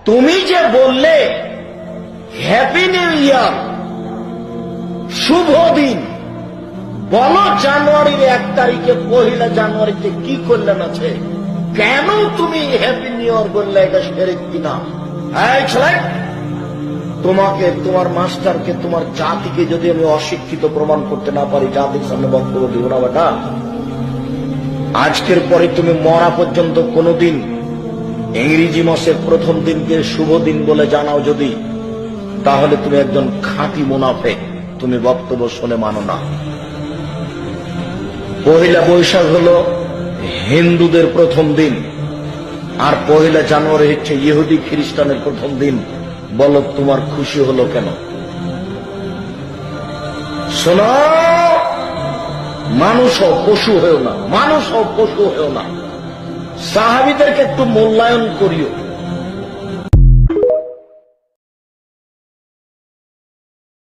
তুমি যে বললে হ্যাপি নিউ ইয়ার, শুভ দিন, বলো জানুয়ারির 1 তারিখে, 1 জানুয়ারিতে কি কল্যাণ আছে? কেন তুমি হ্যাপি নিউ ইয়ার বললে? এটা শিরক কিনা? এই ছেলে, তোমাকে, তোমার মাস্টারকে, তোমার জাতিকে যদি আমি অশিক্ষিত প্রমাণ করতে না পারি, জাতির সামনে বক্তব্য দিব না বেটা। আজকের পরে তুমি মরা পর্যন্ত কোনদিন ইংরেজি মাসের প্রথম দিনকে শুভ দিন বলে জানাও যদি, তাহলে তুমি একজন খাঁটি মুনাফিক। তুমি বক্তব্য শুনে মানো না। 1 বৈশাখ হলো হিন্দুদের প্রথম দিন, আর 1 জানুয়ারি হচ্ছে ইহুদি খ্রিস্টানের প্রথম দিন। বলো তোমার খুশি হলো কেন? শোনো, মানুষ হও, পশু হয়েও না। মানুষ হও, পশু হয়েও না। সাহাবীদেরকে একটু মূল্যায়ন করিও।